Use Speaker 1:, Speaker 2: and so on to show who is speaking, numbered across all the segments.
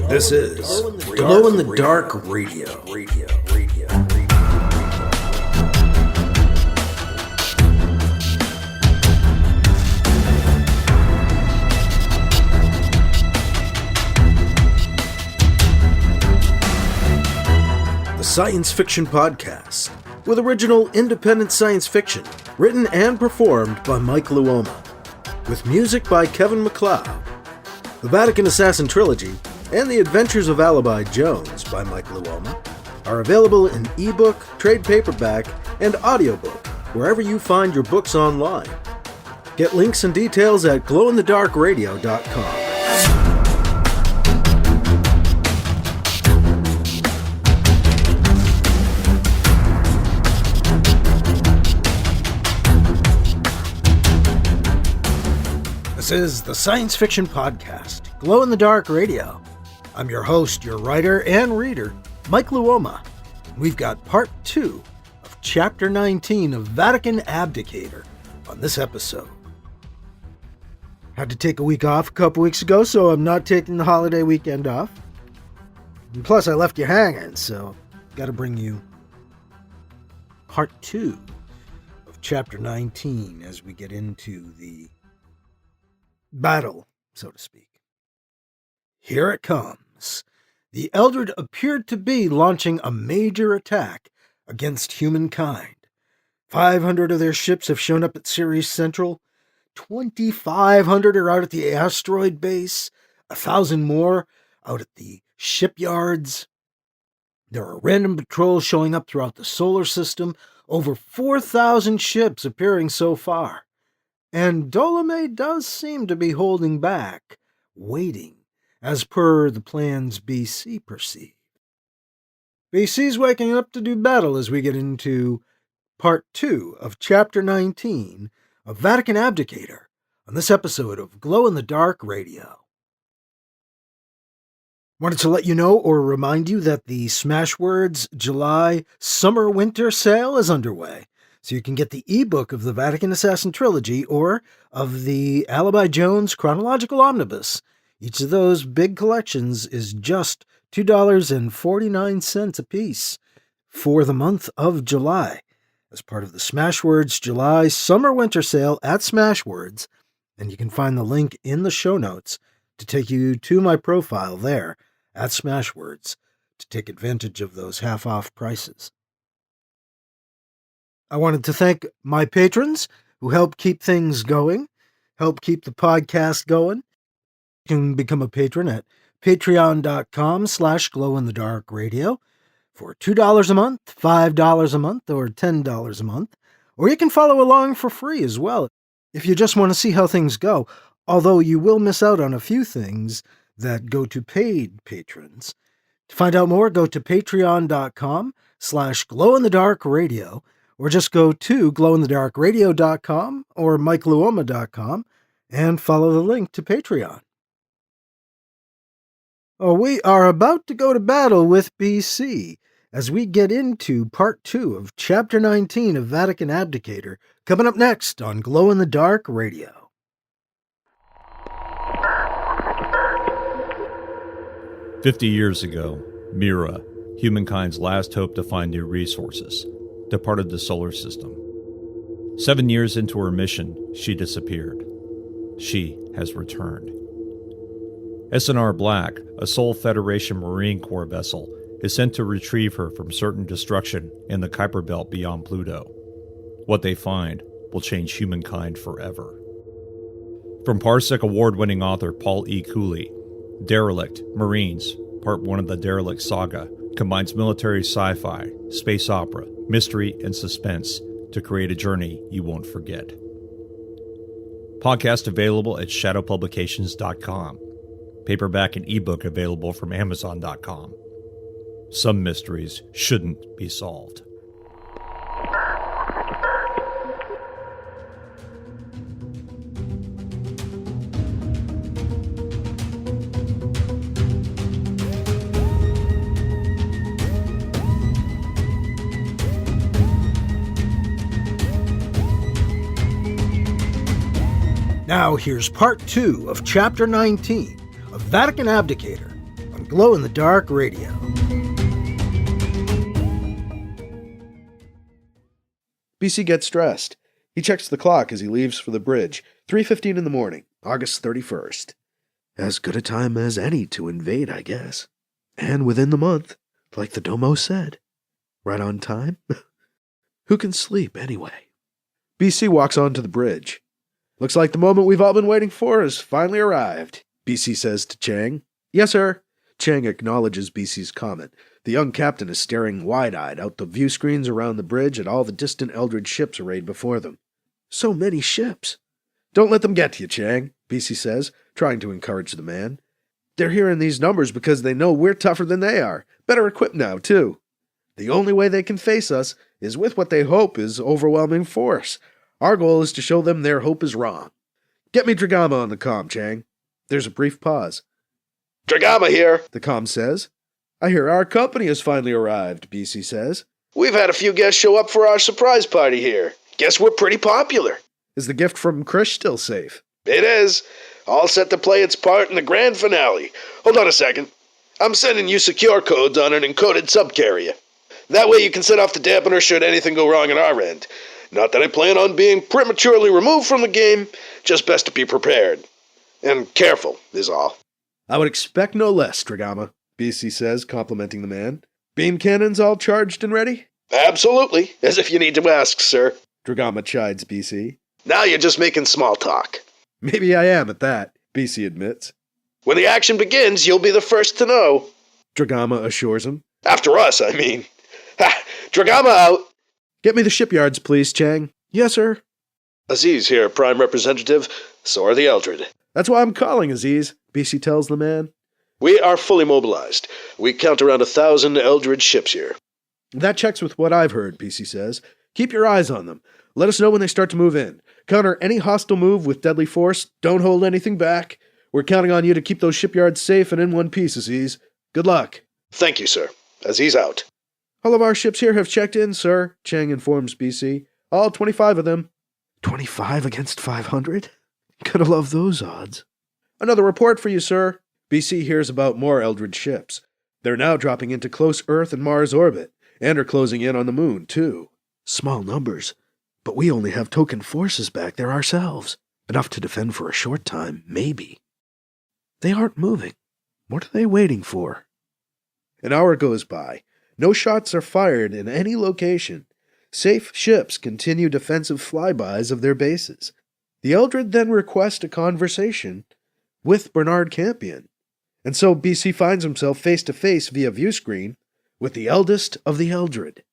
Speaker 1: This is Glow in the Dark Radio. The science fiction podcast, with original independent science fiction, written and performed by Mike Luoma, with music by Kevin MacLeod. The Vatican Assassin Trilogy and The Adventures of Alibi Jones by Mike Luoma are available in ebook, trade paperback, and audiobook wherever you find your books online. Get links and details at glowinthedarkradio.com. This is the Science Fiction Podcast, Glow in the Dark Radio. I'm your host, your writer and reader, Mike Luoma. We've got part 2 of Chapter 19 of Vatican Abdicator on this episode. Had to take a week off a couple weeks ago, so I'm not taking the holiday weekend off. And plus, I left you hanging, so got to bring you part 2 of Chapter 19 as we get into the battle, so to speak. Here it comes. The Eldred appeared to be launching a major attack against humankind. 500 of their ships have shown up at Ceres Central. 2,500 are out at the asteroid base. 1,000 more out at the shipyards. There are random patrols showing up throughout the solar system. Over 4,000 ships appearing so far. And Dolomay does seem to be holding back, waiting, as per the plans BC perceive. BC's waking up to do battle as we get into part 2 of Chapter 19 of Vatican Abdicator on this episode of Glow in the Dark Radio. Wanted to let you know or remind you that the Smashwords July Summer-Winter sale is underway. So you can get the ebook of the Vatican Assassin Trilogy or of the Alibi Jones Chronological Omnibus. Each of those big collections is just $2.49 a piece for the month of July as part of the Smashwords July Summer-Winter sale at Smashwords. And you can find the link in the show notes to take you to my profile there at Smashwords to take advantage of those half-off prices. I wanted to thank my patrons who help keep things going, help keep the podcast going. You can become a patron at patreon.com/glowinthedarkradio for $2 a month, $5 a month, or $10 a month. Or you can follow along for free as well if you just want to see how things go, although you will miss out on a few things that go to paid patrons. To find out more, go to patreon.com/glowinthedarkradio. Or just go to glowinthedarkradio.com or mikeluoma.com and follow the link to Patreon. We are about to go to battle with BC as we get into part 2 of Chapter 19 of Vatican Abdicator, coming up next on Glow in the Dark Radio.
Speaker 2: "50 years ago, Mira, humankind's last hope to find new resources, departed the solar system. 7 years into her mission, she disappeared. She has returned. SNR Black, a Sol Federation Marine Corps vessel, is sent to retrieve her from certain destruction in the Kuiper Belt beyond Pluto. What they find will change humankind forever." From Parsec award-winning author Paul E. Cooley, Derelict, Marines, Part 1 of the Derelict Saga, combines military sci-fi, space opera, mystery, and suspense to create a journey you won't forget. Podcast available at shadowpublications.com. Paperback and ebook available from amazon.com. Some mysteries shouldn't be solved.
Speaker 1: Now here's part 2 of Chapter 19 of Vatican Abdicator on Glow-in-the-Dark Radio.
Speaker 3: BC gets dressed. He checks the clock as he leaves for the bridge. 3:15 in the morning, August 31st. As good a time as any to invade, I guess. And within the month, like the Domo said. Right on time? Who can sleep anyway? BC walks onto the bridge. Looks like the moment we've all been waiting for has finally arrived, BC says to Chang. Yes, sir. Chang acknowledges BC's comment. The young captain is staring wide-eyed out the view screens around the bridge at all the distant Eldred ships arrayed before them. So many ships. Don't let them get to you, Chang, BC says, trying to encourage the man. They're hearing these numbers because they know we're tougher than they are. Better equipped now, too. The only way they can face us is with what they hope is overwhelming force. Our goal is to show them their hope is wrong. Get me Dragama on the comm, Chang. There's a brief pause.
Speaker 4: Dragama here,
Speaker 3: the comm says. I hear our company has finally arrived, BC says.
Speaker 4: We've had a few guests show up for our surprise party here. Guess we're pretty popular.
Speaker 3: Is the gift from Krish still safe?
Speaker 4: It is. All set to play its part in the grand finale. Hold on a second. I'm sending you secure codes on an encoded subcarrier. That way you can set off the dampener should anything go wrong on our end. Not that I plan on being prematurely removed from the game, just best to be prepared. And careful, is all.
Speaker 3: I would expect no less, Dragama, BC says, complimenting the man. Beam cannons all charged and ready?
Speaker 4: Absolutely, as if you need to ask, sir.
Speaker 3: Dragama chides BC.
Speaker 4: Now you're just making small talk.
Speaker 3: Maybe I am at that, BC admits.
Speaker 4: When the action begins, you'll be the first to know.
Speaker 3: Dragama assures him.
Speaker 4: After us, I mean. Ha! Dragama out!
Speaker 3: Get me the shipyards, please, Chang. Yes, sir.
Speaker 4: Aziz here, Prime Representative. So are the Eldred.
Speaker 3: That's why I'm calling, Aziz, BC tells the man.
Speaker 4: We are fully mobilized. We count around 1,000 Eldred ships here.
Speaker 3: That checks with what I've heard, BC says. Keep your eyes on them. Let us know when they start to move in. Counter any hostile move with deadly force. Don't hold anything back. We're counting on you to keep those shipyards safe and in one piece, Aziz. Good luck.
Speaker 4: Thank you, sir. Aziz out.
Speaker 3: All of our ships here have checked in, sir, Chang informs BC. All 25 of them. 25 against 500? Gotta love those odds. Another report for you, sir. BC hears about more Eldred ships. They're now dropping into close Earth and Mars orbit, and are closing in on the moon, too. Small numbers, but we only have token forces back there ourselves. Enough to defend for a short time, maybe. They aren't moving. What are they waiting for? An hour goes by. No shots are fired in any location. Safe ships continue defensive flybys of their bases. The Eldred then request a conversation with Bernard Campion. And so BC finds himself face-to-face via viewscreen with the eldest of the Eldred.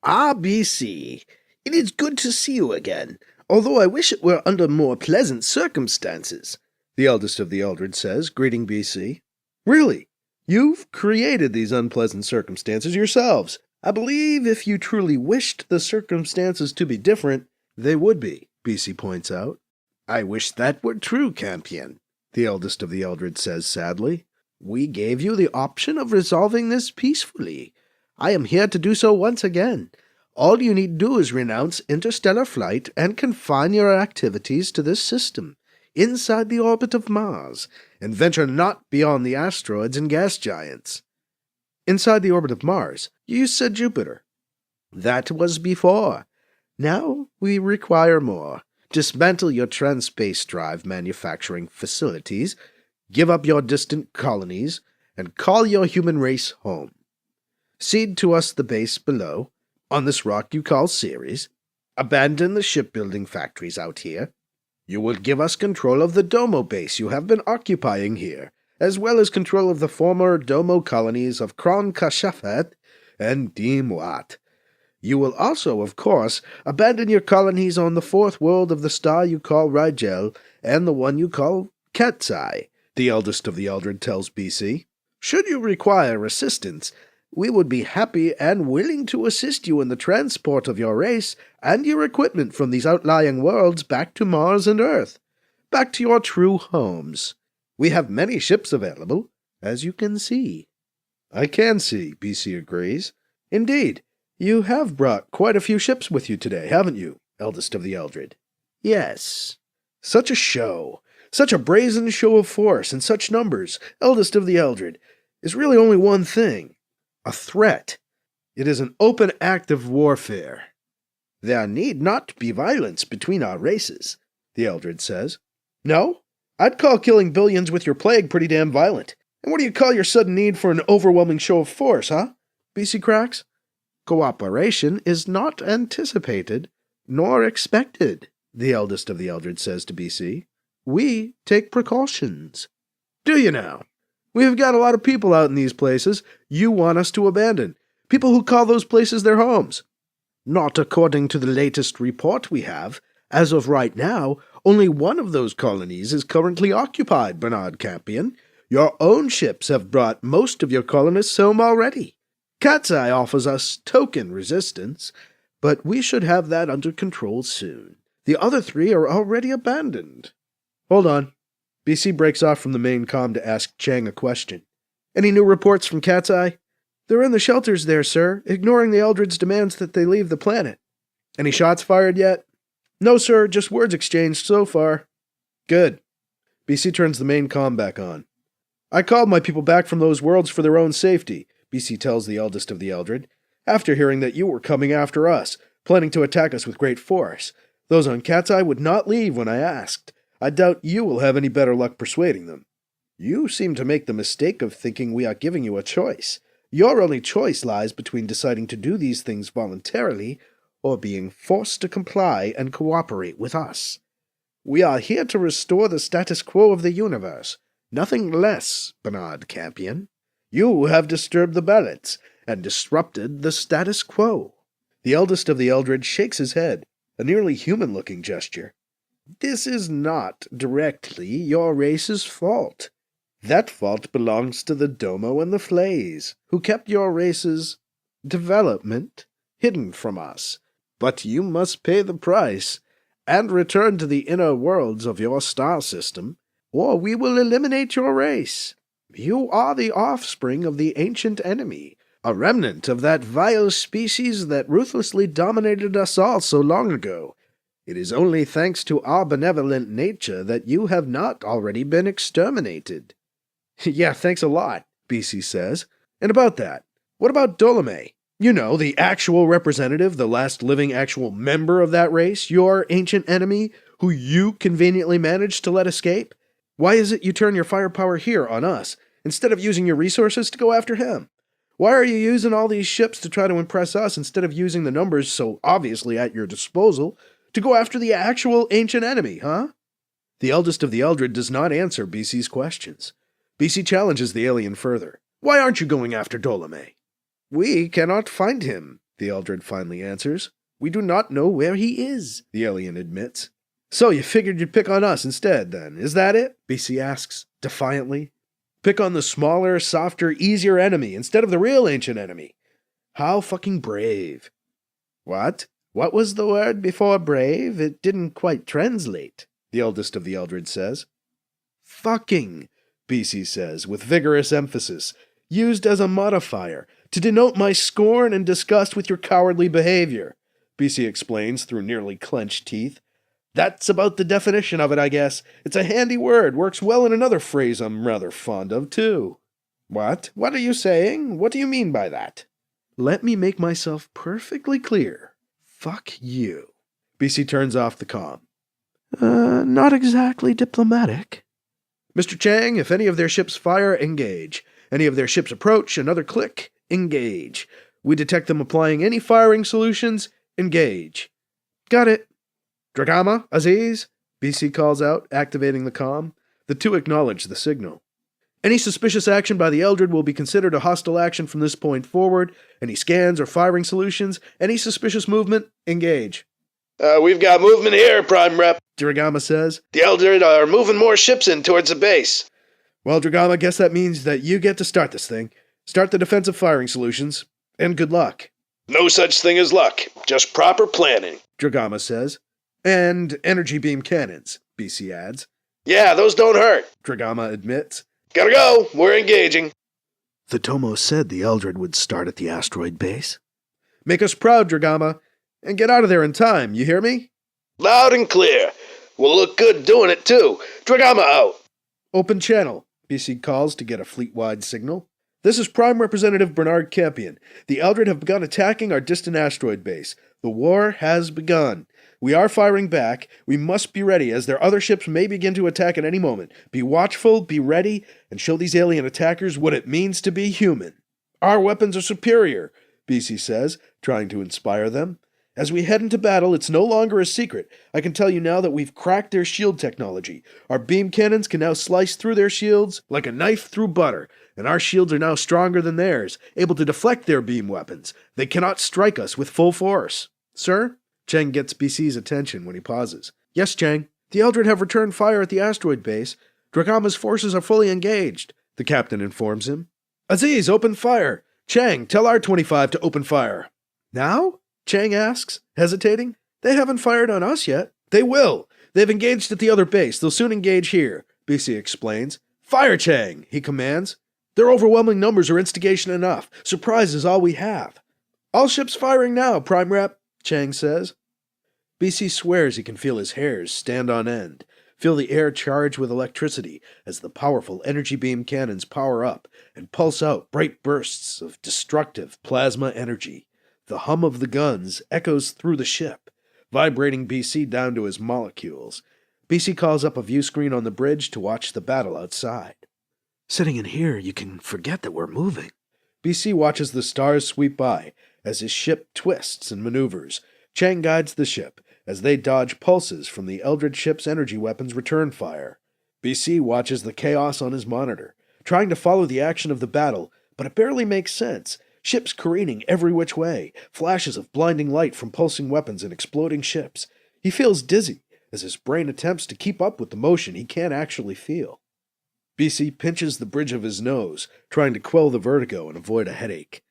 Speaker 5: Ah, BC, it is good to see you again, although I wish it were under more pleasant circumstances,
Speaker 3: the eldest of the Eldred says, greeting BC. Really? You've created these unpleasant circumstances yourselves. I believe if you truly wished the circumstances to be different, they would be, BC points out.
Speaker 5: I wish that were true, Campion,
Speaker 3: the eldest of the Eldred says sadly.
Speaker 5: We gave you the option of resolving this peacefully. I am here to do so once again. All you need do is renounce interstellar flight and confine your activities to this system, inside the orbit of Mars, and venture not beyond the asteroids and gas giants.
Speaker 3: Inside the orbit of Mars? You said Jupiter.
Speaker 5: That was before. Now we require more. Dismantle your trans-space drive manufacturing facilities, give up your distant colonies, and call your human race home. Cede to us the base below, on this rock you call Ceres. Abandon the shipbuilding factories out here. You will give us control of the Domo base you have been occupying here, as well as control of the former Domo colonies of Kron Kashafat and Dimwat. You will also, of course, abandon your colonies on the fourth world of the star you call Rigel and the one you call Katsai, the eldest of the Eldred tells BC. Should you require assistance, we would be happy and willing to assist you in the transport of your race and your equipment from these outlying worlds back to Mars and Earth, back to your true homes. We have many ships available, as you can see.
Speaker 3: I can see, BC agrees. Indeed, you have brought quite a few ships with you today, haven't you, eldest of the Eldred?
Speaker 5: Yes.
Speaker 3: Such a show, such a brazen show of force in such numbers, eldest of the Eldred.
Speaker 5: is really only one thing: a threat. It is an open act of warfare. There need not be violence between our races, the Eldred says. No? I'd call killing billions with your plague pretty damn violent. And what do you call your sudden need for an overwhelming show of force, huh? BC cracks. Cooperation is not anticipated nor expected, the eldest of the Eldred says to BC. We take precautions. Do you now? We've got a lot of people out in these places you want us to abandon. People who call those places their homes. Not according to the latest report we have. As of right now, only one of those colonies is currently occupied, Bernard Campion. Your own ships have brought most of your colonists home already. Cat's Eye offers us token resistance, but we should have that under control soon. The other 3 are already abandoned. Hold on. BC breaks off from the main comm to ask Chang a question. Any new reports from Cat's Eye? They're in the shelters there, sir, ignoring the Eldred's demands that they leave the planet. Any shots fired yet? No, sir, just words exchanged so far. Good. BC turns the main comm back on. I called my people back from those worlds for their own safety, BC tells the eldest of the Eldred, after hearing that you were coming after us, planning to attack us with great force. Those on Cat's Eye would not leave when I asked. I doubt you will have any better luck persuading them. You seem to make the mistake of thinking we are giving you a choice. Your only choice lies between deciding to do these things voluntarily or being forced to comply and cooperate with us. We are here to restore the status quo of the universe. Nothing less, Bernard Campion. You have disturbed the balance and disrupted the status quo. The eldest of the Eldred shakes his head, a nearly human-looking gesture. This is not directly your race's fault. That fault belongs to the Domo and the Flays, who kept your race's development hidden from us. But you must pay the price and return to the inner worlds of your star system, or we will eliminate your race. You are the offspring of the ancient enemy, a remnant of that vile species that ruthlessly dominated us all so long ago. It is only thanks to our benevolent nature that you have not already been exterminated. Yeah, thanks a lot, BC says. And about that, what about Dolomay? You know, the actual representative, the last living actual member of that race, your ancient enemy, who you conveniently managed to let escape? Why is it you turn your firepower here on us, instead of using your resources to go after him? Why are you using all these ships to try to impress us instead of using the numbers so obviously at your disposal to go after the actual ancient enemy, huh? The eldest of the Eldred does not answer BC's questions. BC challenges the alien further. Why aren't you going after Dolomay? We cannot find him, the Eldred finally answers. We do not know where he is, the alien admits. So you figured you'd pick on us instead, then, is that it? BC asks, defiantly. Pick on the smaller, softer, easier enemy instead of the real ancient enemy. How fucking brave. What? What was the word before brave? It didn't quite translate, the eldest of the Eldred says. Fucking, BC says, with vigorous emphasis, used as a modifier, to denote my scorn and disgust with your cowardly behavior, BC explains through nearly clenched teeth. That's about the definition of it, I guess. It's a handy word, works well in another phrase I'm rather fond of, too. What? What are you saying? What do you mean by that? Let me make myself perfectly clear. Fuck you. BC turns off the comm. Not exactly diplomatic. Mr. Chang, if any of their ships fire, engage. Any of their ships approach, another click, engage. We detect them applying any firing solutions, engage. Got it. Dragama, Aziz, BC calls out, activating the comm. The two acknowledge the signal. Any suspicious action by the Eldred will be considered a hostile action from this point forward. Any scans or firing solutions, any suspicious movement, engage.
Speaker 4: We've got movement here, Prime Rep,
Speaker 5: Dragama says.
Speaker 4: The Eldred are moving more ships in towards the base.
Speaker 5: Well, Dragama, guess that means that you get to start this thing. Start the defensive firing solutions, and good luck.
Speaker 4: No such thing as luck, just proper planning,
Speaker 5: Dragama says. And energy beam cannons, BC adds.
Speaker 4: Yeah, those don't hurt,
Speaker 5: Dragama admits.
Speaker 4: Gotta go, we're engaging.
Speaker 5: The Tomo said the Eldred would start at the asteroid base. Make us proud, Dragama, and get out of there in time, you hear me?
Speaker 4: Loud and clear. We'll look good doing it, too. Dragama out.
Speaker 5: Open channel, BC calls to get a fleet-wide signal.
Speaker 3: This is Prime Representative Bernard Campion. The Eldred have begun attacking our distant asteroid base. The war has begun. We are firing back. We must be ready, as their other ships may begin to attack at any moment. Be watchful, be ready, and show these alien attackers what it means to be human. Our weapons are superior, BC says, trying to inspire them. As we head into battle, it's no longer a secret. I can tell you now that we've cracked their shield technology. Our beam cannons can now slice through their shields like a knife through butter, and our shields are now stronger than theirs, able to deflect their beam weapons. They cannot strike us with full force. Sir? Chang gets BC's attention when he pauses. Yes, Chang. The Eldred have returned fire at the asteroid base. Dragama's forces are fully engaged, the captain informs him. Aziz, open fire. Chang, tell R-25 to open fire. Now? Chang asks, hesitating. They haven't fired on us yet. They will. They've engaged at the other base. They'll soon engage here, BC explains. Fire, Chang, he commands. Their overwhelming numbers are instigation enough. Surprise is all we have. All ships firing now, Prime Rep, Chang says. BC swears he can feel his hairs stand on end, feel the air charge with electricity as the powerful energy beam cannons power up and pulse out bright bursts of destructive plasma energy. The hum of the guns echoes through the ship, vibrating BC down to his molecules. BC calls up a view screen on the bridge to watch the battle outside. Sitting in here, you can forget that we're moving. BC watches the stars sweep by as his ship twists and maneuvers. Chang guides the ship as they dodge pulses from the Eldred ship's energy weapons return fire. BC watches the chaos on his monitor, trying to follow the action of the battle, but it barely makes sense. Ships careening every which way, flashes of blinding light from pulsing weapons and exploding ships. He feels dizzy as his brain attempts to keep up with the motion he can't actually feel. BC pinches the bridge of his nose, trying to quell the vertigo and avoid a headache.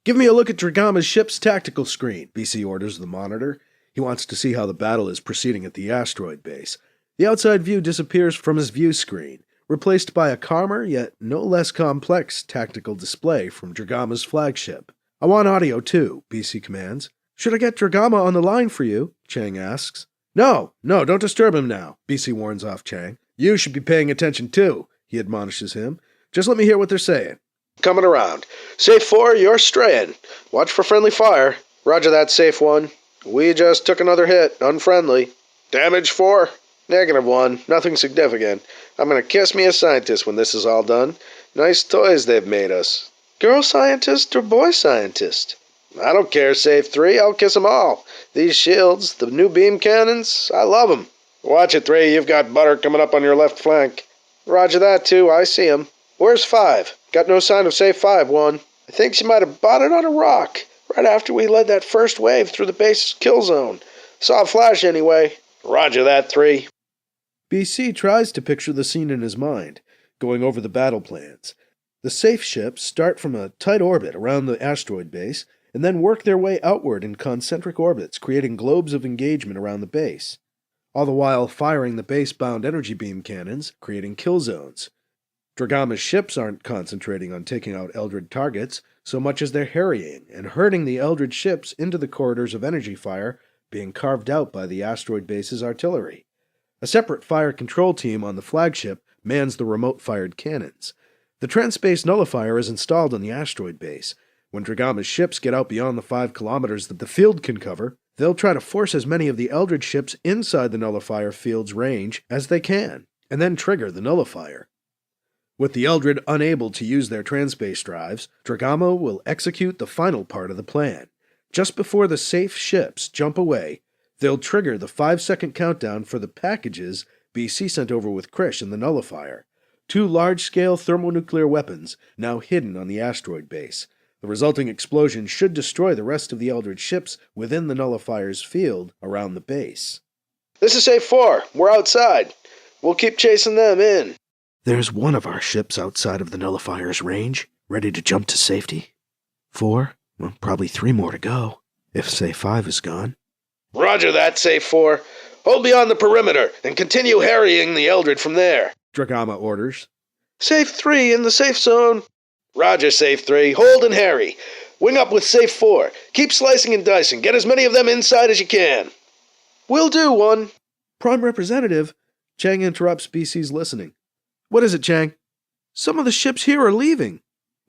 Speaker 3: Give me a look at Dragama's ship's tactical screen, BC orders the monitor. He wants to see how the battle is proceeding at the asteroid base. The outside view disappears from his view screen, replaced by a calmer yet no less complex tactical display from Dragama's flagship. I want audio too, BC commands. Should I get Dragama on the line for you? Chang asks. No, don't disturb him now, BC warns off Chang. You should be paying attention too, he admonishes him. Just let me hear what they're saying.
Speaker 4: Coming around. Safe 4, you're straying. Watch for friendly fire. Roger that, Safe 1. We just took another hit. Unfriendly. Damage 4. -1. Nothing significant. I'm gonna kiss me a scientist when this is all done. Nice toys they've made us. Girl scientist or boy scientist? I don't care, Safe 3. I'll kiss them all. These shields, the new beam cannons, I love them. Watch it, 3. You've got butter coming up on your left flank. Roger that, 2. I see him. Where's 5? Got no sign of Safe 5, 1. I think she might have bought it on a rock, right after we led that first wave through the base's kill zone. Saw a flash anyway. Roger that, 3.
Speaker 3: BC tries to picture the scene in his mind, going over the battle plans. The Safe ships start from a tight orbit around the asteroid base, and then work their way outward in concentric orbits, creating globes of engagement around the base, all the while firing the base-bound energy beam cannons, creating kill zones. Dragama's ships aren't concentrating on taking out Eldred targets so much as they're harrying and herding the Eldred ships into the corridors of energy fire being carved out by the asteroid base's artillery. A separate fire control team on the flagship mans the remote-fired cannons. The Trans-Space Nullifier is installed on the asteroid base. When Dragama's ships get out beyond the 5 kilometers that the field can cover, they'll try to force as many of the Eldred ships inside the Nullifier field's range as they can, and then trigger the Nullifier. With the Eldred unable to use their transspace drives, Dragama will execute the final part of the plan. Just before the Safe ships jump away, they'll trigger the 5-second countdown for the packages BC sent over with Krish and the Nullifier, 2 large-scale thermonuclear weapons now hidden on the asteroid base. The resulting explosion should destroy the rest of the Eldred ships within the Nullifier's field around the base.
Speaker 4: This is Safe 4. We're outside. We'll keep chasing them in.
Speaker 5: There's one of our ships outside of the Nullifier's range, ready to jump to safety. 4, well, probably 3 more to go, if Safe 5 is gone.
Speaker 4: Roger that, Safe 4. Hold beyond the perimeter and continue harrying the Eldred from there.
Speaker 3: Dragama orders.
Speaker 4: Safe 3 in the safe zone. Roger, Safe 3. Hold and harry. Wing up with Safe 4. Keep slicing and dicing. Get as many of them inside as you can. Will do, 1.
Speaker 3: Prime Representative, Chang interrupts BC's listening. What is it, Chang? Some of the ships here are leaving.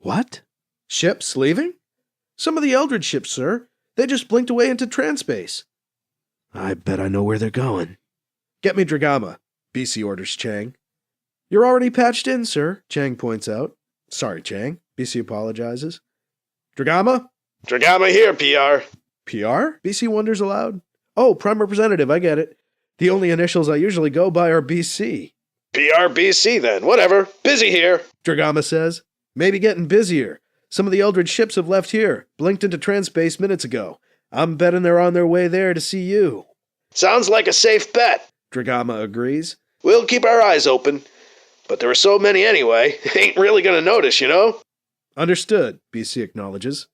Speaker 5: What? Ships leaving? Some of the Eldred ships, sir. They just blinked away into transspace. I bet I know where they're going. Get me Dragama, BC orders Chang. You're already patched in, sir, Chang points out. Sorry, Chang, BC apologizes. Dragama?
Speaker 4: Dragama here, PR.
Speaker 5: PR? BC wonders aloud. Oh, Prime Representative, I get it. The only initials I usually go by are BC.
Speaker 4: PRBC then, whatever. Busy here.
Speaker 5: Dragama says. Maybe getting busier. Some of the Eldred ships have left here, blinked into transspace minutes ago. I'm betting they're on their way there to see you.
Speaker 4: Sounds like a safe bet.
Speaker 5: Dragama agrees.
Speaker 4: We'll keep our eyes open. But there are so many anyway, ain't really gonna notice, you know?
Speaker 5: Understood, BC acknowledges.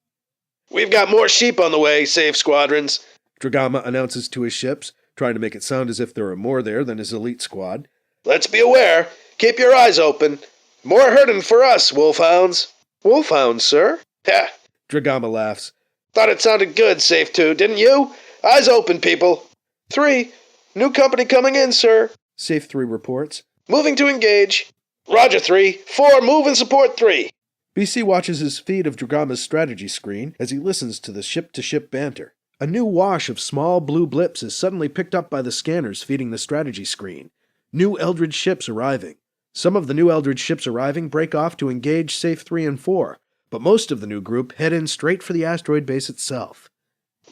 Speaker 4: We've got more sheep on the way, safe squadrons.
Speaker 5: Dragama announces to his ships, trying to make it sound as if there are more there than his elite squad.
Speaker 4: Let's be aware. Keep your eyes open. More herding for us, wolfhounds. Wolfhounds, sir? Ha!
Speaker 5: Dragama laughs.
Speaker 4: Thought it sounded good, Safe 2, didn't you? Eyes open, people. 3. New company coming in, sir.
Speaker 5: Safe 3 reports.
Speaker 4: Moving to engage. Roger, 3. 4, move and support 3.
Speaker 5: BC watches his feed of Dragama's strategy screen as he listens to the ship-to-ship banter. A new wash of small blue blips is suddenly picked up by the scanners feeding the strategy screen. New Eldred ships arriving. Some of the new Eldred ships arriving break off to engage Safe 3 and 4, but most of the new group head in straight for the asteroid base itself.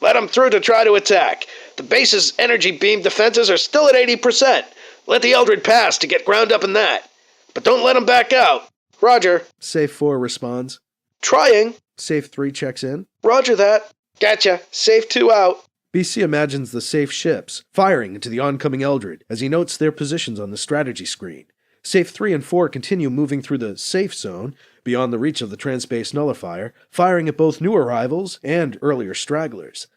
Speaker 4: Let them through to try to attack. The base's energy beam defenses are still at 80%. Let the Eldred pass to get ground up in that. But don't let them back out. Roger.
Speaker 5: Safe 4 responds.
Speaker 4: Trying.
Speaker 5: Safe 3 checks in.
Speaker 4: Roger that. Gotcha. Safe 2 out.
Speaker 5: BC imagines the safe ships firing into the oncoming Eldred as he notes their positions on the strategy screen. Safe 3 and 4 continue moving through the safe zone, beyond the reach of the transspace nullifier, firing at both new arrivals and earlier stragglers.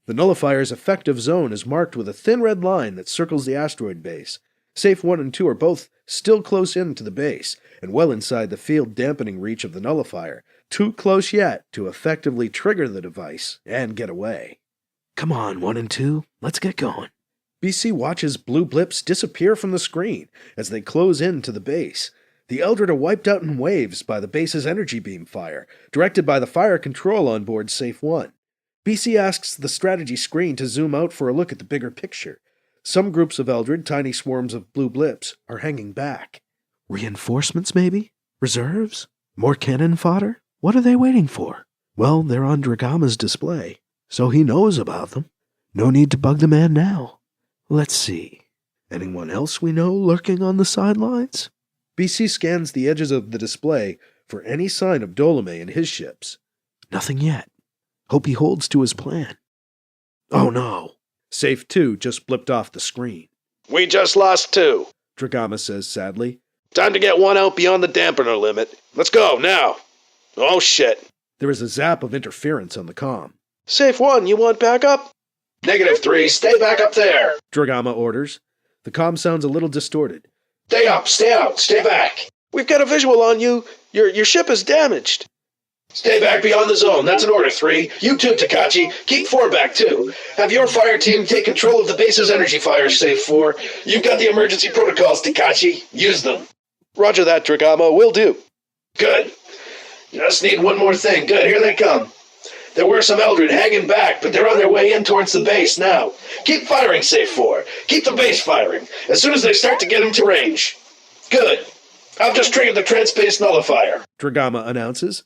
Speaker 5: The nullifier's effective zone is marked with a thin red line that circles the asteroid base. Safe 1 and 2 are both still close in to the base, and well inside the field dampening reach of the nullifier, too close yet to effectively trigger the device and get away. Come on, 1 and 2, let's get going. BC watches blue blips disappear from the screen as they close in to the base. The Eldred are wiped out in waves by the base's energy beam fire, directed by the fire control on board Safe 1. BC asks the strategy screen to zoom out for a look at the bigger picture. Some groups of Eldred, tiny swarms of blue blips, are hanging back. Reinforcements, maybe? Reserves? More cannon fodder? What are they waiting for? Well, they're on Dragama's display, so he knows about them. No need to bug the man now. Let's see. Anyone else we know lurking on the sidelines? BC scans the edges of the display for any sign of Dolomay and his ships. Nothing yet. Hope he holds to his plan. Oh no. Safe 2 just blipped off the screen.
Speaker 4: We just lost 2.
Speaker 5: Dragama says sadly.
Speaker 4: Time to get 1 out beyond the dampener limit. Let's go, now. Oh shit.
Speaker 5: There is a zap of interference on the comm.
Speaker 4: Safe 1, you want backup? -3, stay back up there.
Speaker 5: Dragama orders. The comm sounds a little distorted.
Speaker 4: Stay up, stay out, stay back. We've got a visual on you. Your ship is damaged. Stay back beyond the zone. That's an order, 3. You too, Takachi. Keep 4 back, too. Have your fire team take control of the base's energy fires, Safe 4. You've got the emergency protocols, Takachi. Use them. Roger that, Dragama. Will do. Good. Just need one more thing. Good, here they come. There were some Eldred hanging back, but they're on their way in towards the base now. Keep firing, Safe 4. Keep the base firing, as soon as they start to get into range. Good. I've just triggered the transspace nullifier.
Speaker 5: Dragama announces.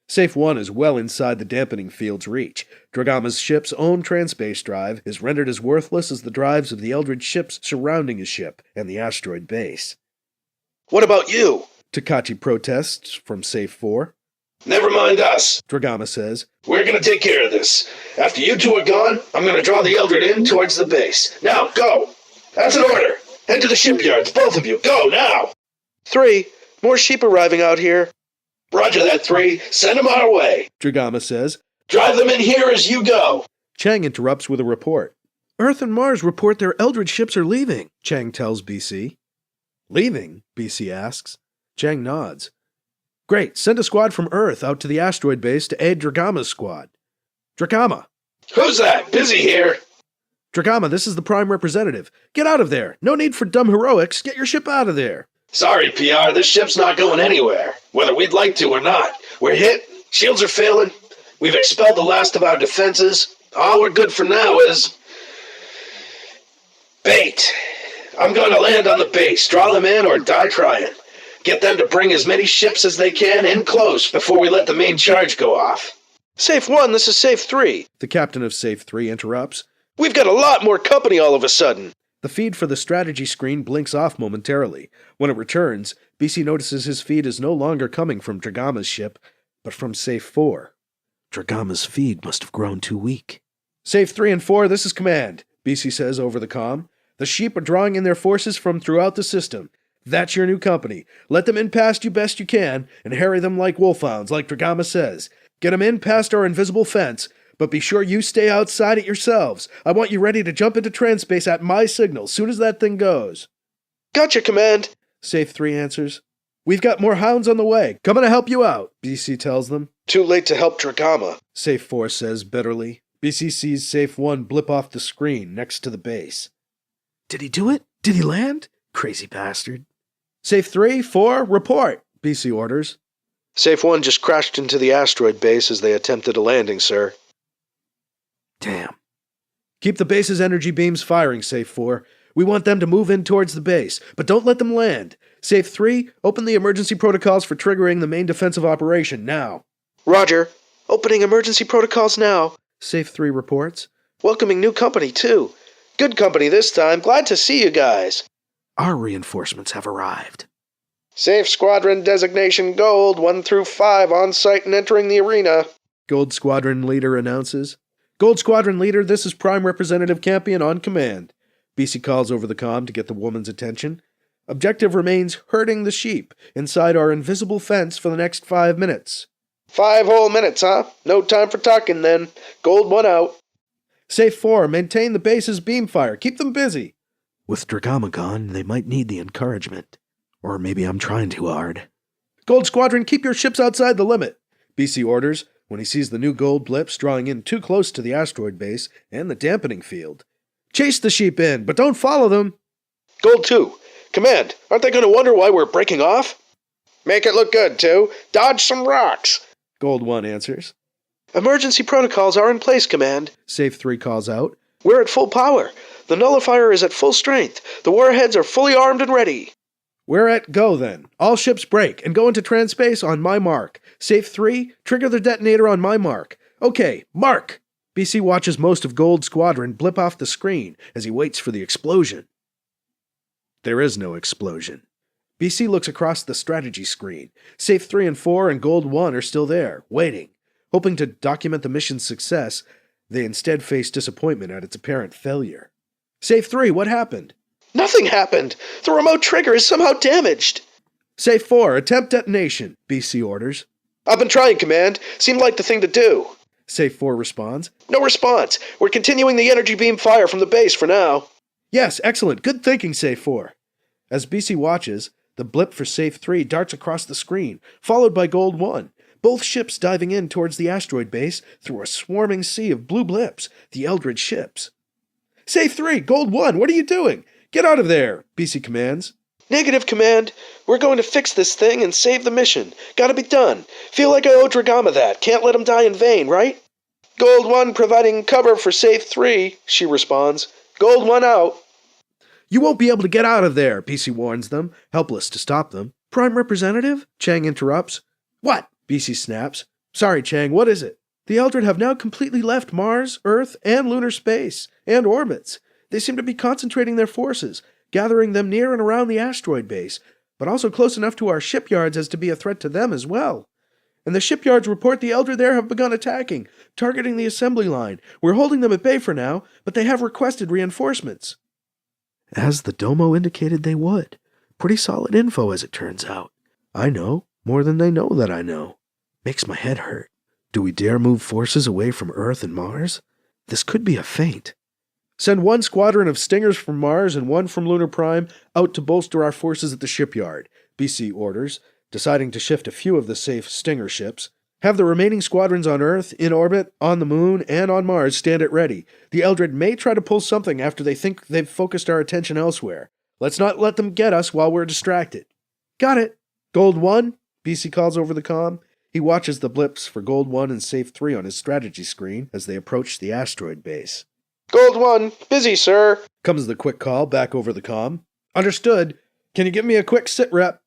Speaker 5: Safe 1 is well inside the dampening field's reach. Dragama's ship's own transspace drive is rendered as worthless as the drives of the Eldred ships surrounding his ship and the asteroid base.
Speaker 4: What about you?
Speaker 5: Takachi protests from Safe 4.
Speaker 4: Never mind us,
Speaker 5: Dragama says.
Speaker 4: We're going to take care of this. After you two are gone, I'm going to draw the Eldred in towards the base. Now, go. That's an order. Head to the shipyards, both of you. Go, now. 3. More sheep arriving out here. Roger that, 3. Send them our way.
Speaker 5: Dragama says.
Speaker 4: Drive them in here as you go.
Speaker 5: Chang interrupts with a report. Earth and Mars report their Eldred ships are leaving, Chang tells BC. Leaving? BC asks. Chang nods. Great, send a squad from Earth out to the asteroid base to aid Dragama's squad. Dragama!
Speaker 4: Who's that? Busy here.
Speaker 5: Dragama, this is the Prime Representative. Get out of there. No need for dumb heroics. Get your ship out of there.
Speaker 4: Sorry, PR, this ship's not going anywhere, whether we'd like to or not. We're hit. Shields are failing. We've expelled the last of our defenses. All we're good for now is... bait. I'm going to land on the base, draw them in, or die trying. Get them to bring as many ships as they can in close before we let the main charge go off. Safe 1, this is Safe 3.
Speaker 3: The captain of Safe 3 interrupts.
Speaker 4: We've got a lot more company all of a sudden.
Speaker 3: The feed for the strategy screen blinks off momentarily. When it returns, BC notices his feed is no longer coming from Dragama's ship, but from Safe 4. Dragama's feed must have grown too weak. Safe 3 and 4, this is Command, BC says over the comm. The sheep are drawing in their forces from throughout the system. That's your new company. Let them in past you best you can, and harry them like wolfhounds, like Dragama says. Get them in past our invisible fence, but be sure you stay outside it yourselves. I want you ready to jump into transspace at my signal, soon as that thing goes.
Speaker 4: Gotcha, Command.
Speaker 3: Safe 3 answers. We've got more hounds on the way. Coming to help you out, BC tells them.
Speaker 4: Too late to help Dragama.
Speaker 3: Safe 4 says bitterly. BC sees Safe 1 blip off the screen next to the base. Did he do it? Did he land? Crazy bastard. Safe 3, 4, report, BC orders.
Speaker 4: Safe 1 just crashed into the asteroid base as they attempted a landing, sir.
Speaker 3: Damn. Keep the base's energy beams firing, Safe 4. We want them to move in towards the base, but don't let them land. Safe 3, open the emergency protocols for triggering the main defensive operation now.
Speaker 4: Roger. Opening emergency protocols now.
Speaker 3: Safe 3 reports.
Speaker 4: Welcoming new company, too. Good company this time. Glad to see you guys.
Speaker 3: Our reinforcements have arrived.
Speaker 4: Safe Squadron designation Gold, 1 through 5 on site and entering the arena.
Speaker 3: Gold Squadron Leader announces. Gold Squadron Leader, this is Prime Representative Campion on command. BC calls over the comm to get the woman's attention. Objective remains herding the sheep inside our invisible fence for the next 5 minutes.
Speaker 4: 5 whole minutes, huh? No time for talking then. Gold 1 out.
Speaker 3: Safe 4, maintain the base's beam fire. Keep them busy. With Dragama gone, they might need the encouragement. Or maybe I'm trying too hard. Gold Squadron, keep your ships outside the limit, BC orders when he sees the new gold blips drawing in too close to the asteroid base and the dampening field. Chase the sheep in, but don't follow them.
Speaker 4: Gold 2. Command, aren't they going to wonder why we're breaking off? Make it look good, 2. Dodge some rocks.
Speaker 3: Gold 1 answers.
Speaker 4: Emergency protocols are in place, Command.
Speaker 3: Safe 3 calls out.
Speaker 4: We're at full power. The nullifier is at full strength. The warheads are fully armed and ready.
Speaker 3: We're at go, then. All ships break and go into transspace on my mark. Safe 3, trigger the detonator on my mark. Okay, mark! BC watches most of Gold Squadron blip off the screen as he waits for the explosion. There is no explosion. BC looks across the strategy screen. Safe 3 and 4 and Gold 1 are still there, waiting. Hoping to document the mission's success, they instead face disappointment at its apparent failure. Safe 3, what happened?
Speaker 4: Nothing happened. The remote trigger is somehow damaged.
Speaker 3: Safe 4, attempt detonation, BC orders.
Speaker 4: I've been trying, Command. Seemed like the thing to do.
Speaker 3: Safe 4 responds.
Speaker 4: No response. We're continuing the energy beam fire from the base for now.
Speaker 3: Yes, excellent. Good thinking, Safe 4. As BC watches, the blip for Safe 3 darts across the screen, followed by Gold 1. Both ships diving in towards the asteroid base through a swarming sea of blue blips, the Eldred ships. Safe 3, Gold 1, what are you doing? Get out of there, BC commands.
Speaker 4: Negative, Command. We're going to fix this thing and save the mission. Gotta be done. Feel like I owe Dragama that. Can't let him die in vain, right? Gold 1 providing cover for Safe 3, she responds. Gold 1 out.
Speaker 3: You won't be able to get out of there, BC warns them, helpless to stop them. Prime Representative? Chang interrupts. What? BC snaps. Sorry, Chang, what is it? The Eldred have now completely left Mars, Earth, and lunar space, and orbits. They seem to be concentrating their forces, gathering them near and around the asteroid base, but also close enough to our shipyards as to be a threat to them as well. And the shipyards report the Eldred there have begun attacking, targeting the assembly line. We're holding them at bay for now, but they have requested reinforcements. As the Domo indicated they would. Pretty solid info, as it turns out. I know, more than they know that I know. Makes my head hurt. Do we dare move forces away from Earth and Mars? This could be a feint. Send 1 squadron of Stingers from Mars and 1 from Lunar Prime out to bolster our forces at the shipyard, BC orders, deciding to shift a few of the safe Stinger ships. Have the remaining squadrons on Earth, in orbit, on the Moon, and on Mars stand at ready. The Eldred may try to pull something after they think they've focused our attention elsewhere. Let's not let them get us while we're distracted. Got it. Gold 1, BC calls over the comm. He watches the blips for Gold 1 and Safe 3 on his strategy screen as they approach the asteroid base.
Speaker 4: Gold 1, busy, sir.
Speaker 3: Comes the quick call back over the comm. Understood. Can you give me a quick sit rep?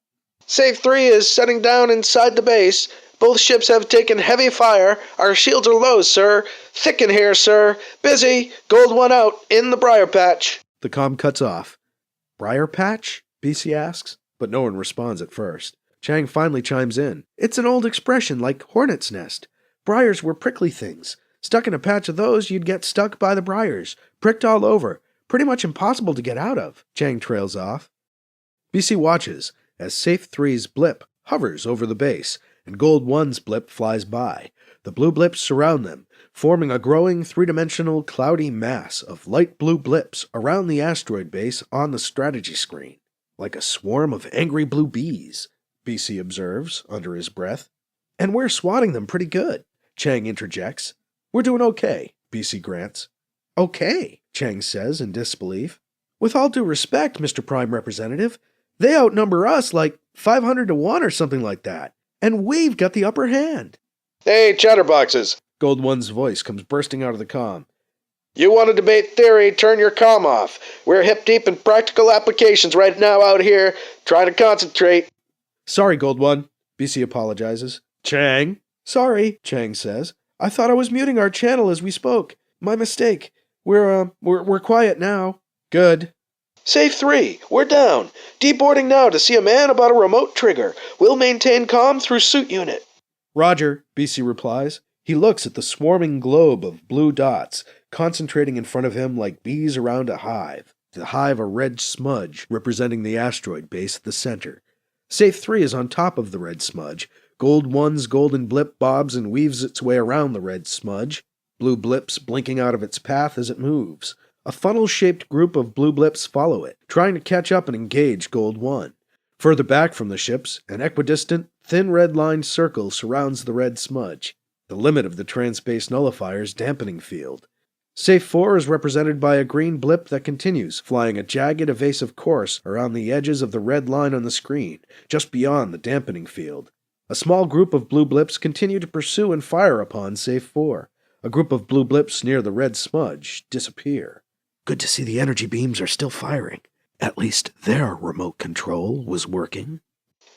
Speaker 4: Safe 3 is setting down inside the base. Both ships have taken heavy fire. Our shields are low, sir. Thick in here, sir. Busy. Gold 1 out. In the briar patch.
Speaker 3: The comm cuts off. Briar patch? BC asks, but no one responds at first. Chang finally chimes in. It's an old expression like hornet's nest. Briars were prickly things. Stuck in a patch of those, you'd get stuck by the briars. Pricked all over. Pretty much impossible to get out of. Chang trails off. BC watches as Safe 3's blip hovers over the base, and Gold 1's blip flies by. The blue blips surround them, forming a growing three-dimensional cloudy mass of light blue blips around the asteroid base on the strategy screen. Like a swarm of angry blue bees, BC observes under his breath. And we're swatting them pretty good, Chang interjects. We're doing okay, BC grants. Okay, Chang says in disbelief. With all due respect, Mr. Prime Representative, they outnumber us like 500 to 1 or something like that. And we've got the upper hand.
Speaker 4: Hey, chatterboxes.
Speaker 3: Gold 1's voice comes bursting out of the comm.
Speaker 4: You want to debate theory, turn your comm off. We're hip deep in practical applications right now out here, trying to concentrate.
Speaker 3: Sorry, Gold 1, BC apologizes. Chang? Sorry, Chang says. I thought I was muting our channel as we spoke. My mistake. We're quiet now. Good.
Speaker 4: Safe 3, we're down. Deboarding now to see a man about a remote trigger. We'll maintain comm through suit unit.
Speaker 3: Roger, BC replies. He looks at the swarming globe of blue dots, concentrating in front of him like bees around a hive. The hive a red smudge, representing the asteroid base at the center. Safe 3 is on top of the red smudge. Gold 1's golden blip bobs and weaves its way around the red smudge, blue blips blinking out of its path as it moves. A funnel-shaped group of blue blips follow it, trying to catch up and engage Gold 1. Further back from the ships, an equidistant, thin red-lined circle surrounds the red smudge, the limit of the Transspace Nullifier's dampening field. Safe 4 is represented by a green blip that continues, flying a jagged, evasive course around the edges of the red line on the screen, just beyond the dampening field. A small group of blue blips continue to pursue and fire upon Safe 4. A group of blue blips near the red smudge disappear. Good to see the energy beams are still firing. At least their remote control was working.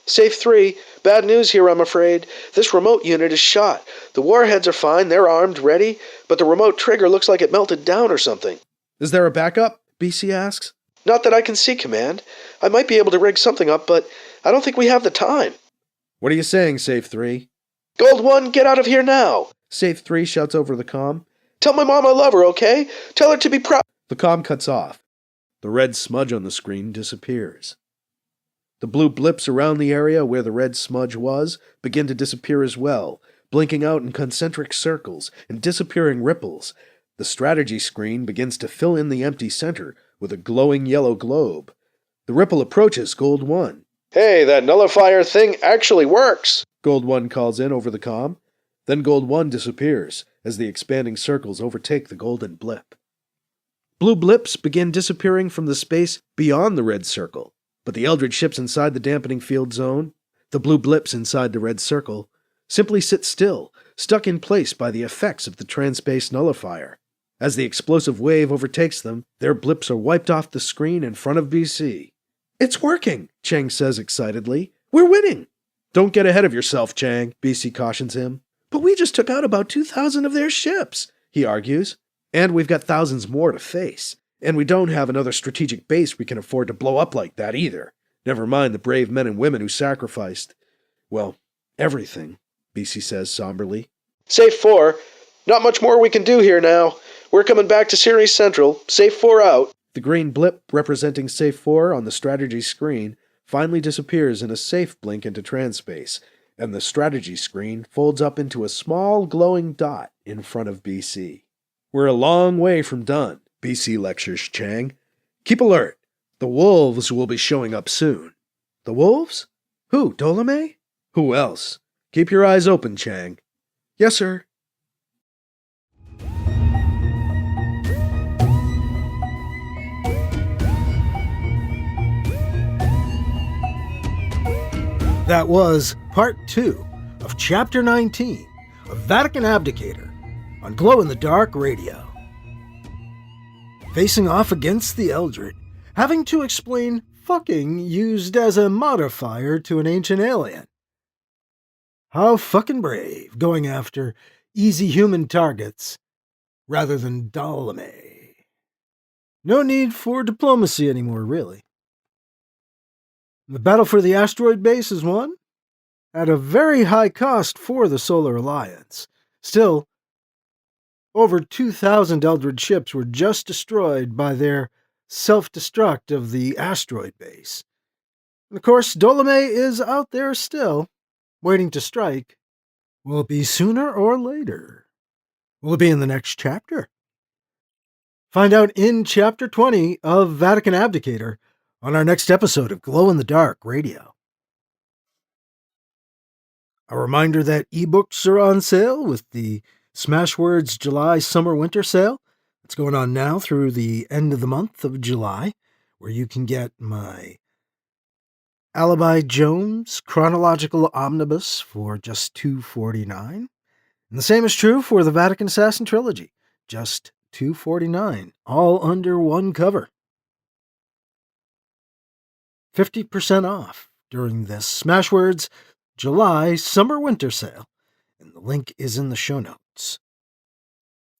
Speaker 4: Safe 3, bad news here, I'm afraid. This remote unit is shot. The warheads are fine, they're armed, ready, but the remote trigger looks like it melted down or something.
Speaker 3: Is there a backup? BC asks.
Speaker 4: Not that I can see, Command. I might be able to rig something up, but I don't think we have the time.
Speaker 3: What are you saying, Safe 3?
Speaker 4: Gold 1, get out of here now!
Speaker 3: Safe 3 shouts over the comm.
Speaker 4: Tell my mom I love her, okay? Tell her to be proud.
Speaker 3: The comm cuts off. The red smudge on the screen disappears. The blue blips around the area where the red smudge was begin to disappear as well, blinking out in concentric circles and disappearing ripples. The strategy screen begins to fill in the empty center with a glowing yellow globe. The ripple approaches Gold 1.
Speaker 4: Hey, that nullifier thing actually works!
Speaker 3: Gold 1 calls in over the comm. Then Gold 1 disappears as the expanding circles overtake the golden blip. Blue blips begin disappearing from the space beyond the red circle, but the Eldred ships inside the dampening field zone, the blue blips inside the red circle, simply sit still, stuck in place by the effects of the Transspace Nullifier. As the explosive wave overtakes them, their blips are wiped off the screen in front of BC. It's working, Chang says excitedly. We're winning! Don't get ahead of yourself, Chang, BC cautions him. But we just took out about 2,000 of their ships, he argues. And we've got thousands more to face. And we don't have another strategic base we can afford to blow up like that either. Never mind the brave men and women who sacrificed, well, everything, BC says somberly.
Speaker 4: Safe 4, not much more we can do here now. We're coming back to Ceres Central. Safe 4 out.
Speaker 3: The green blip representing Safe 4 on the strategy screen finally disappears in a safe blink into Transspace, and the strategy screen folds up into a small glowing dot in front of BC. We're a long way from done, BC lectures Chang. Keep alert. The wolves will be showing up soon. The wolves? Who, Dolomay? Who else? Keep your eyes open, Chang. Yes, sir.
Speaker 1: That was part 2 of of Chapter 19 of Vatican Abdicator on Glow in the Dark Radio. Facing off against the Eldred, having to explain fucking used as a modifier to an ancient alien. How fucking brave, going after easy human targets rather than Dolomay. No need for diplomacy anymore, really. The battle for the asteroid base is won at a very high cost for the Solar Alliance. Still, over 2,000 Eldred ships were just destroyed by their self-destruct of the asteroid base. And of course, Dolomay is out there still, waiting to strike. Will it be sooner or later? Will it be in the next chapter? Find out in Chapter 20 of Vatican Abdicator on our next episode of Glow in the Dark Radio. A reminder that ebooks are on sale with the Smashwords July Summer Winter Sale. It's going on now through the end of the month of July, where you can get my Alibi Jones Chronological Omnibus for just $2.49. And the same is true for the Vatican Assassin Trilogy, just $2.49, all under one cover. 50% off during this Smashwords July Summer Winter Sale, and the link is in the show notes.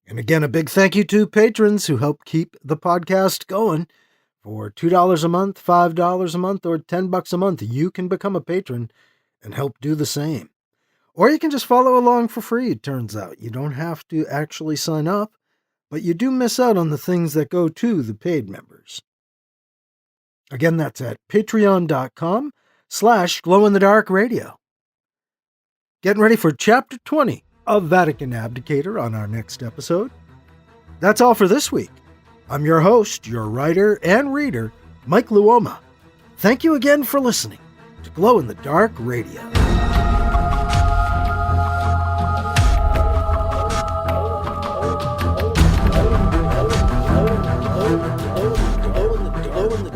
Speaker 1: And again, a big thank you to patrons who help keep the podcast going. For $2 a month, $5 a month, or $10 a month, you can become a patron and help do the same. Or you can just follow along for free, it turns out. You don't have to actually sign up, but you do miss out on the things that go to the paid members. Again, that's at patreon.com/glowinthedarkradio. Getting ready for Chapter 20 of Vatican Abdicator on our next episode. That's all for this week. I'm your host, your writer and reader, Mike Luoma. Thank you again for listening to Glow in the Dark Radio.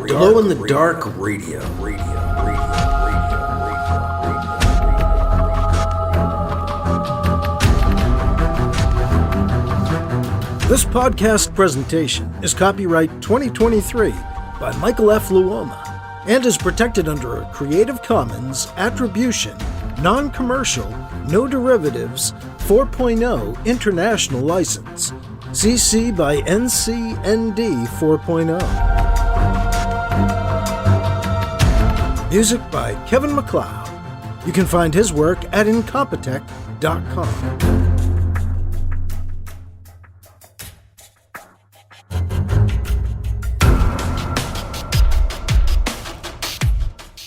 Speaker 1: Glow in the Dark Radio. This podcast presentation is copyright 2023 by Michael F. Luoma and is protected under a Creative Commons Attribution, Non-Commercial, No Derivatives 4.0 International License, CC by NC-ND 4.0. Music by Kevin MacLeod. You can find his work at incompetech.com.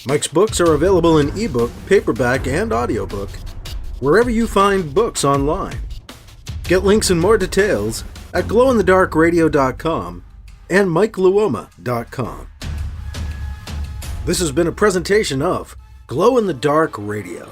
Speaker 1: Mike's books are available in ebook, paperback, and audiobook, wherever you find books online. Get links and more details at glowinthedarkradio.com and mikeluoma.com. This has been a presentation of Glow in the Dark Radio.